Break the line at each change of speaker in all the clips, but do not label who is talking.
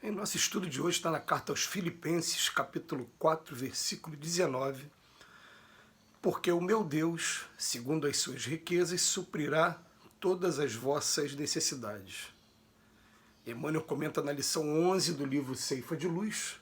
Em nosso estudo de hoje está na carta aos Filipenses, capítulo 4, versículo 19. Porque o meu Deus, segundo as suas riquezas, suprirá todas as vossas necessidades. Emmanuel comenta na lição 11 do livro Ceifa de Luz,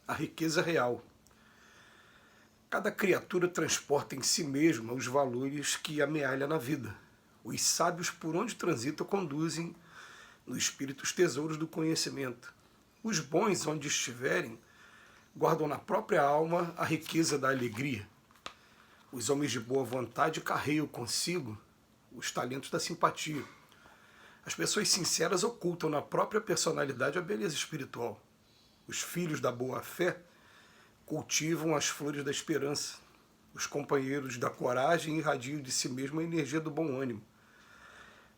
a riqueza real. Cada criatura transporta em si mesma os valores que amealha na vida. Os sábios por onde transitam conduzem no espírito os tesouros do conhecimento. Os bons, onde estiverem, guardam na própria alma a riqueza da alegria. Os homens de boa vontade carregam consigo os talentos da simpatia. As pessoas sinceras ocultam na própria personalidade a beleza espiritual. Os filhos da boa-fé cultivam as flores da esperança. Os companheiros da coragem irradiam de si mesmo a energia do bom ânimo.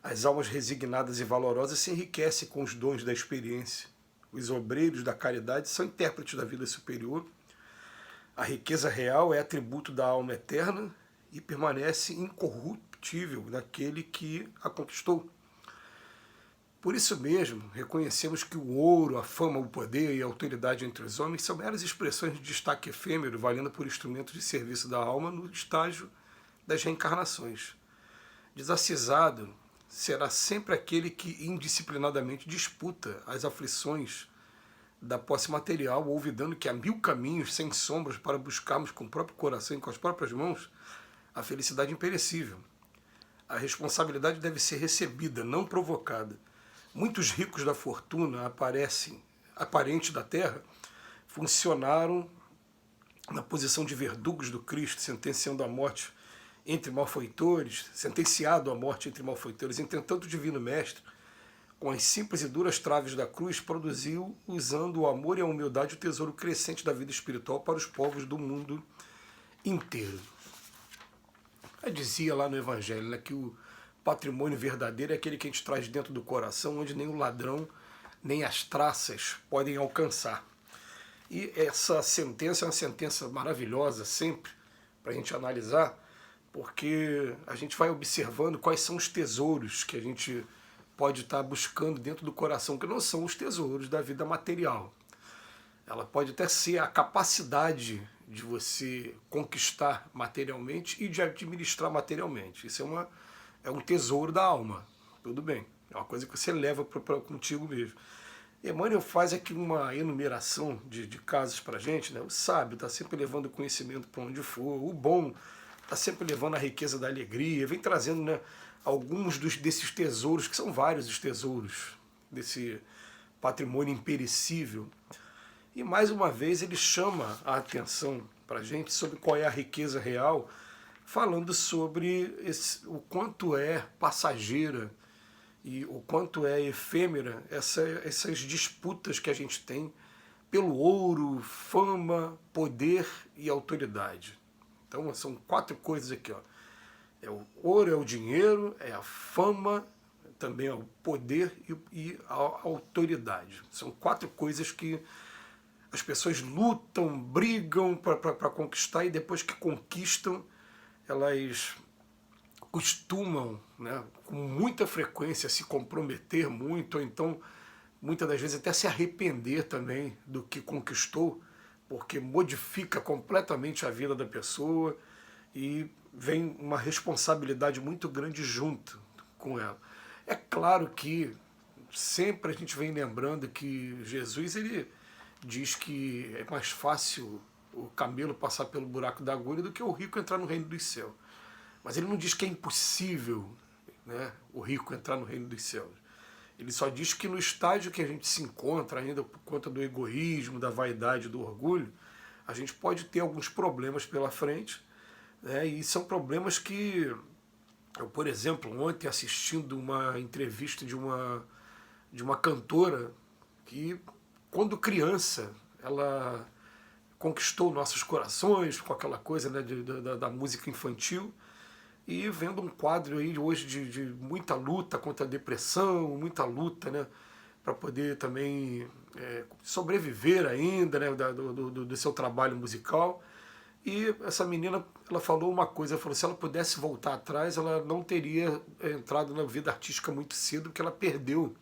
As almas resignadas e valorosas se enriquecem com os dons da experiência. Os obreiros da caridade são intérpretes da vida superior. A riqueza real é atributo da alma eterna e permanece incorruptível daquele que a conquistou. Por isso mesmo, reconhecemos que o ouro, a fama, o poder e a autoridade entre os homens são meras expressões de destaque efêmero, valendo por instrumentos de serviço da alma no estágio das reencarnações. Desacisado será sempre aquele que indisciplinadamente disputa as aflições da posse material, olvidando que há 1000 caminhos sem sombras para buscarmos com o próprio coração e com as próprias mãos a felicidade imperecível. A responsabilidade deve ser recebida, não provocada. Muitos ricos da fortuna aparente da terra, funcionaram na posição de verdugos do Cristo, sentenciando a morte entre malfeitores, sentenciado à morte entre malfeitores. Entretanto, o Divino Mestre, com as simples e duras traves da cruz, produziu, usando o amor e a humildade, o tesouro crescente da vida espiritual para os povos do mundo inteiro. Eu dizia lá no Evangelho, né, que o patrimônio verdadeiro é aquele que a gente traz dentro do coração, onde nem o ladrão, nem as traças podem alcançar. E essa sentença é uma sentença maravilhosa sempre, para a gente analisar, porque a gente vai observando quais são os tesouros que a gente pode estar buscando dentro do coração, que não são os tesouros da vida material. Ela pode até ser a capacidade de você conquistar materialmente e de administrar materialmente. Isso é um tesouro da alma, tudo bem. É uma coisa que você leva contigo mesmo. Emmanuel faz aqui uma enumeração de casos para a gente, né? O sábio está sempre levando o conhecimento para onde for, o bom está sempre levando a riqueza da alegria, vem trazendo, né, alguns desses tesouros, que são vários os tesouros desse patrimônio imperecível. E mais uma vez ele chama a atenção para a gente sobre qual é a riqueza real, falando sobre o quanto é passageira e o quanto é efêmera essas disputas que a gente tem pelo ouro, fama, poder e autoridade. Então são 4 coisas aqui, ó. É o ouro, é o dinheiro, é a fama, também é o poder e a autoridade. São 4 coisas que as pessoas lutam, brigam para conquistar, e depois que conquistam, elas costumam, né, com muita frequência se comprometer muito, ou então muitas das vezes até se arrepender também do que conquistou, porque modifica completamente a vida da pessoa e vem uma responsabilidade muito grande junto com ela. É claro que sempre a gente vem lembrando que Jesus, ele diz que é mais fácil o camelo passar pelo buraco da agulha do que o rico entrar no reino dos céus. Mas ele não diz que é impossível, né, o rico entrar no reino dos céus. Ele só diz que no estágio que a gente se encontra ainda por conta do egoísmo, da vaidade, do orgulho, a gente pode ter alguns problemas pela frente, né, e são problemas que eu, por exemplo, ontem assistindo uma entrevista de uma cantora que, quando criança, ela conquistou nossos corações com aquela coisa, né, da música infantil, e vendo um quadro aí hoje de muita luta contra a depressão, muita luta, né, para poder também sobreviver ainda, né, do seu trabalho musical. E essa menina, ela falou uma coisa, ela falou, se ela pudesse voltar atrás, ela não teria entrado na vida artística muito cedo, porque ela perdeu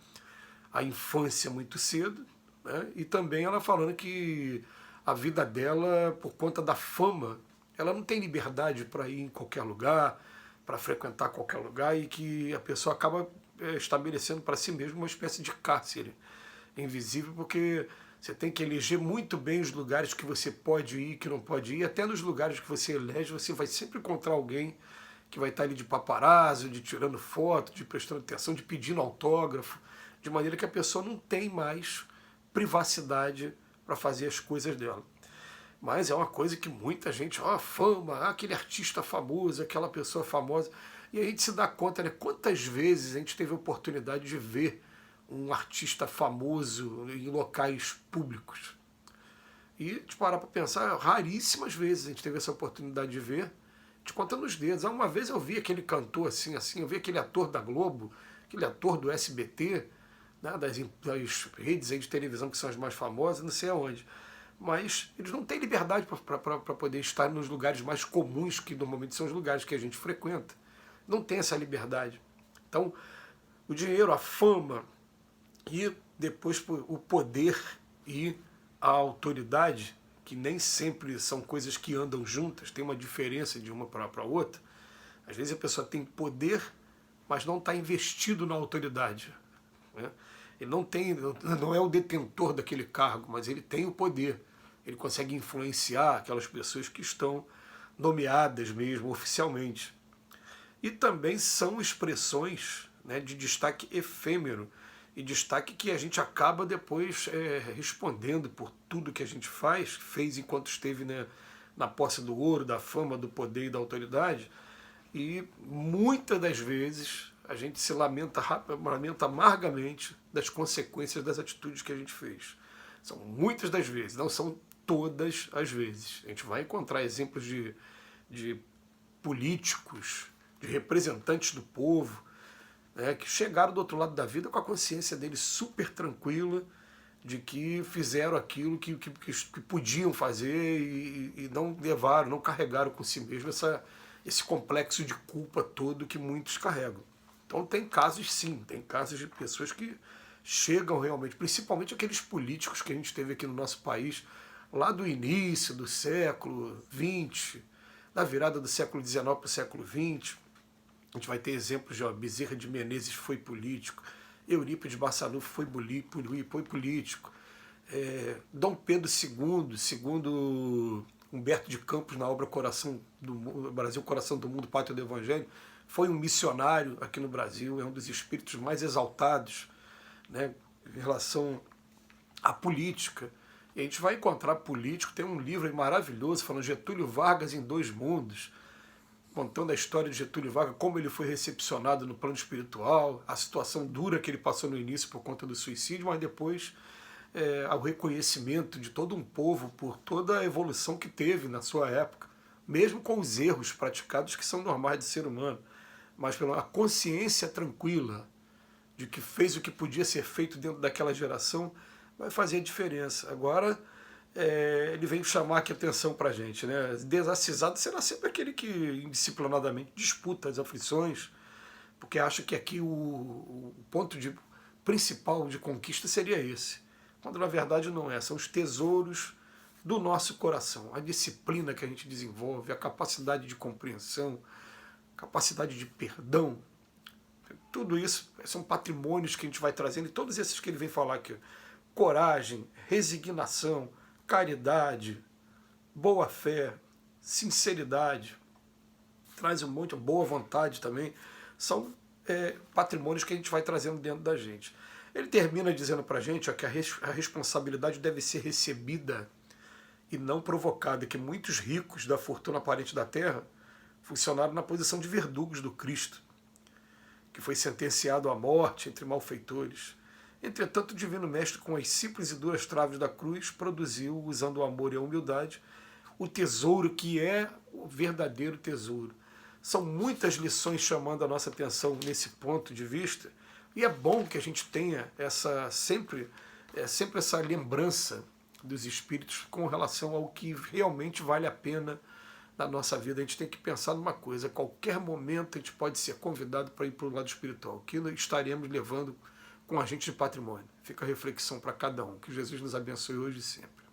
a infância muito cedo, né? E também ela falando que a vida dela, por conta da fama, ela não tem liberdade para ir em qualquer lugar, para frequentar qualquer lugar, e que a pessoa acaba estabelecendo para si mesma uma espécie de cárcere invisível, porque você tem que eleger muito bem os lugares que você pode ir, que não pode ir. Até nos lugares que você elege, você vai sempre encontrar alguém que vai estar ali de paparazzo, de tirando foto, de prestando atenção, de pedindo autógrafo, de maneira que a pessoa não tem mais privacidade para fazer as coisas dela. Mas é uma coisa que muita gente, fama, aquele artista famoso, aquela pessoa famosa. E a gente se dá conta, né? Quantas vezes a gente teve a oportunidade de ver um artista famoso em locais públicos. E de parar para pensar, raríssimas vezes a gente teve essa oportunidade de ver, te contando os dedos. Uma vez eu vi aquele cantor assim, eu vi aquele ator da Globo, aquele ator do SBT, né, das redes aí de televisão que são as mais famosas, não sei aonde. Mas eles não têm liberdade para poder estar nos lugares mais comuns, que normalmente são os lugares que a gente frequenta. Não tem essa liberdade. Então, o dinheiro, a fama e depois o poder e a autoridade, que nem sempre são coisas que andam juntas, tem uma diferença de uma para outra. Às vezes a pessoa tem poder, mas não está investido na autoridade, né? Ele não é o detentor daquele cargo, mas ele tem o poder. Ele consegue influenciar aquelas pessoas que estão nomeadas mesmo oficialmente. E também são expressões, né, de destaque efêmero e destaque que a gente acaba depois respondendo por tudo que a gente fez enquanto esteve, né, na posse do ouro, da fama, do poder e da autoridade. E muitas das vezes a gente se lamenta amargamente das consequências das atitudes que a gente fez. São muitas das vezes, não são todas as vezes. A gente vai encontrar exemplos de políticos, de representantes do povo, né, que chegaram do outro lado da vida com a consciência deles super tranquila, de que fizeram aquilo que podiam fazer e não levaram, não carregaram com si mesmo esse complexo de culpa todo que muitos carregam. Então tem casos sim, tem casos de pessoas que chegam realmente, principalmente aqueles políticos que a gente teve aqui no nosso país, lá do início do século XX, da virada do século XIX para o século XX. A gente vai ter exemplos de Bezerra de Menezes foi político, Eurípides Barçanufo foi político, Dom Pedro II, segundo Humberto de Campos na obra Coração do Mundo, Brasil, Coração do Mundo, Pátria do Evangelho, foi um missionário aqui no Brasil, é um dos espíritos mais exaltados, né, em relação à política. E a gente vai encontrar político, tem um livro aí maravilhoso falando Getúlio Vargas em Dois Mundos, contando a história de Getúlio Vargas, como ele foi recepcionado no plano espiritual, a situação dura que ele passou no início por conta do suicídio, mas depois ao reconhecimento de todo um povo por toda a evolução que teve na sua época, mesmo com os erros praticados que são normais do ser humano, mas pela consciência tranquila de que fez o que podia ser feito dentro daquela geração, vai fazer a diferença. Agora, ele vem chamar aqui a atenção para a gente, né? Desacisado será sempre aquele que indisciplinadamente disputa as aflições, porque acha que aqui o ponto principal de conquista seria esse, quando na verdade não é. São os tesouros do nosso coração, a disciplina que a gente desenvolve, a capacidade de compreensão, capacidade de perdão. Tudo isso são patrimônios que a gente vai trazendo, e todos esses que ele vem falar aqui: coragem, resignação, caridade, boa fé, sinceridade, traz um monte de boa vontade também, são patrimônios que a gente vai trazendo dentro da gente. Ele termina dizendo para a gente que a responsabilidade deve ser recebida e não provocada, que muitos ricos da fortuna aparente da terra funcionaram na posição de verdugos do Cristo, que foi sentenciado à morte entre malfeitores. Entretanto, o Divino Mestre, com as simples e duras traves da cruz, produziu, usando o amor e a humildade, o tesouro que é o verdadeiro tesouro. São muitas lições chamando a nossa atenção nesse ponto de vista, e é bom que a gente tenha sempre essa lembrança dos espíritos com relação ao que realmente vale a pena na nossa vida. A gente tem que pensar numa coisa: a qualquer momento a gente pode ser convidado para ir para o lado espiritual, que estaremos levando com agente de patrimônio. Fica a reflexão para cada um. Que Jesus nos abençoe hoje e sempre.